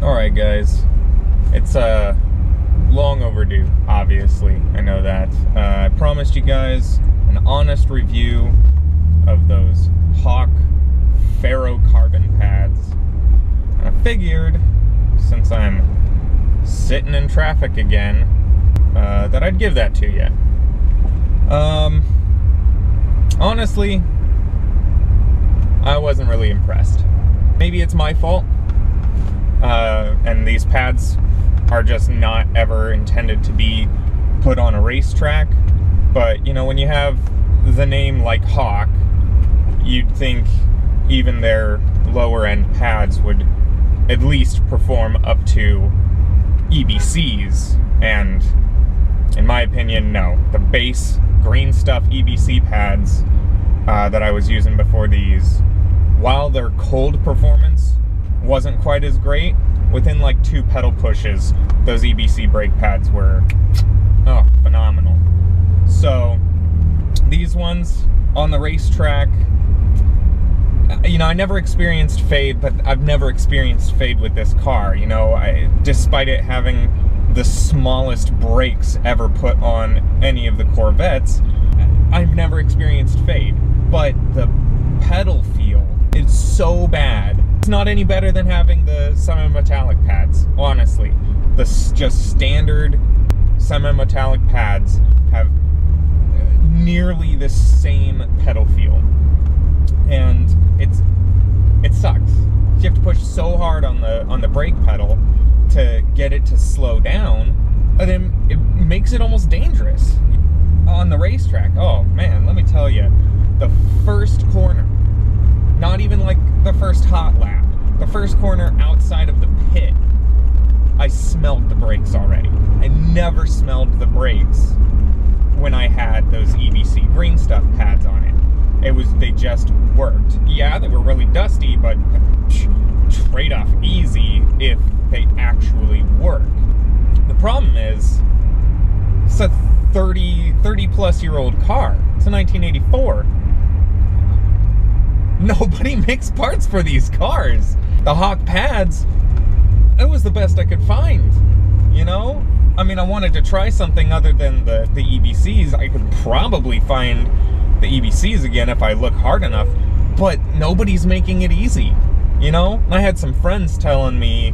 Alright guys, it's long overdue, obviously, I know that. I promised you guys an honest review of those Hawk ferro carbon pads. And I figured, since I'm sitting in traffic again, that I'd give that to you. Honestly, I wasn't really impressed. Maybe it's my fault. And these pads are just not ever intended to be put on a racetrack. But, you know, when you have the name like Hawk, you'd think even their lower end pads would at least perform up to EBCs. And in my opinion, no. The base green stuff EBC pads that I was using before these, while their cold performance wasn't quite as great, within like 2 pedal pushes, those EBC brake pads were, phenomenal. So, these ones on the racetrack, you know, I never experienced fade, but I've never experienced fade with this car. You know, despite it having the smallest brakes ever put on any of the Corvettes, I've never experienced fade. But the pedal feel is so bad. It's not any better than having the semi-metallic pads, honestly. The just standard semi-metallic pads have nearly the same pedal feel. And it sucks. You have to push so hard on the brake pedal to get it to slow down, and then it makes it almost dangerous on the racetrack. Oh man, let me tell you, the first corner, not even like the first hot lap, the first corner outside of the pit, I smelled the brakes already. I never smelled the brakes when I had those EBC green stuff pads on it. They just worked. Yeah, they were really dusty, but trade-off easy if they actually work. The problem is, it's a 30 plus year old car. It's a 1984. Nobody makes parts for these cars. The Hawk pads, it was the best I could find, you know? I mean, I wanted to try something other than the EBCs. I could probably find the EBCs again if I look hard enough, but nobody's making it easy, you know? I had some friends telling me,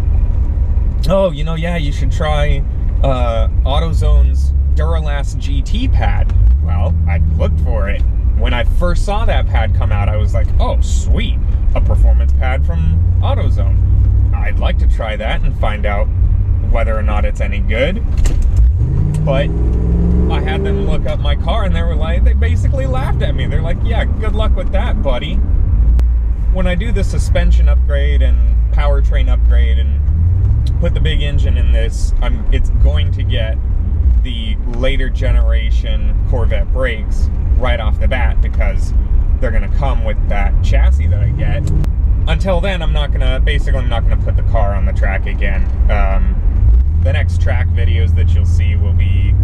oh, you know, yeah, you should try AutoZone's Duralast GT pad. Well, I looked for it. When I first saw that pad come out, I was like, oh, sweet, a performance pad from AutoZone. I'd like to try that and find out whether or not it's any good. But I had them look up my car, and they basically laughed at me. They're like, yeah, good luck with that, buddy. When I do the suspension upgrade and powertrain upgrade and put the big engine in this, it's going to get the later generation Corvette brakes right off the bat, because they're gonna come with that chassis that I get. Until then, I'm not gonna put the car on the track again. The next track videos that you'll see will be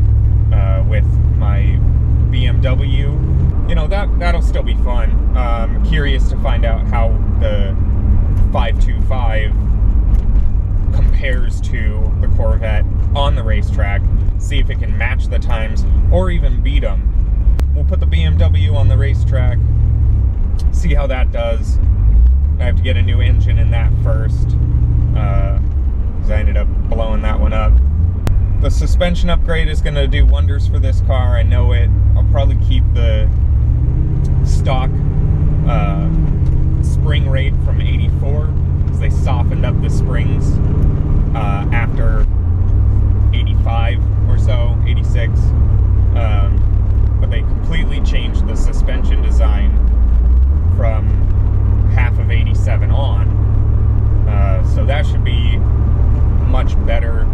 with my BMW. You know, that'll still be fun. Curious to find out how the 525 compares to the Corvette on the racetrack, see if it can match the times or even beat them. We'll put the BMW on the racetrack, see how that does. I have to get a new engine in that first, because I ended up blowing that one up. The suspension upgrade is going to do wonders for this car, I know it. I'll probably keep the stock spring rate from 84, because they softened up the springs after 85 or so, 86. But they completely changed the suspension design from half of 87 on. So that should be much better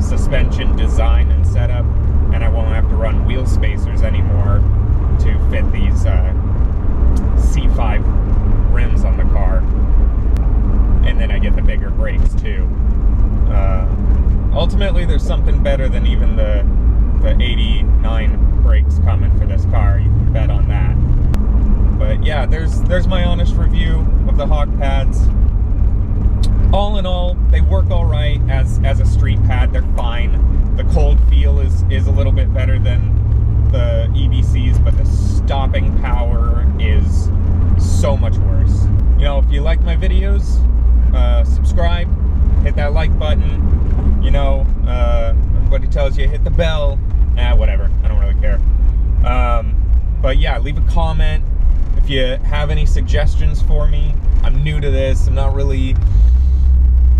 suspension design and setup, and I won't have to run wheel spacers anymore to fit these C5 rims on the car. And then I get the bigger brakes too. Ultimately, there's something better than even the 89 brakes coming for this car. You can bet on that. But yeah, there's my honest review of the Hawk pads. all in all, they work all right as a street pad. They're fine. The cold feel is a little bit better than the EBCs, but the stopping power is so much worse. You know, if you like my videos, subscribe, hit that like button. You know, everybody tells you hit the bell. Whatever. I don't really care. But yeah, leave a comment if you have any suggestions for me. I'm new to this. I'm not really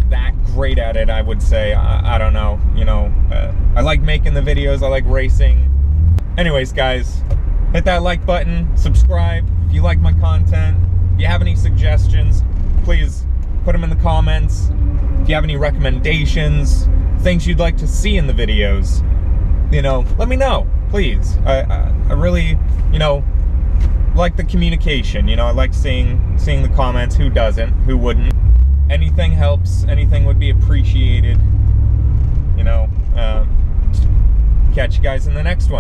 that great at it, I would say. I don't know. You know, I like making the videos. I like racing. Anyways, guys, hit that like button. Subscribe if you like my content. If you have any suggestions, please put them in the comments. If you have any recommendations, things you'd like to see in the videos, you know, let me know, please. I really, you know, like the communication. You know, I like seeing the comments. Who doesn't? Who wouldn't? Anything helps. Anything would be appreciated. You know, catch you guys in the next one.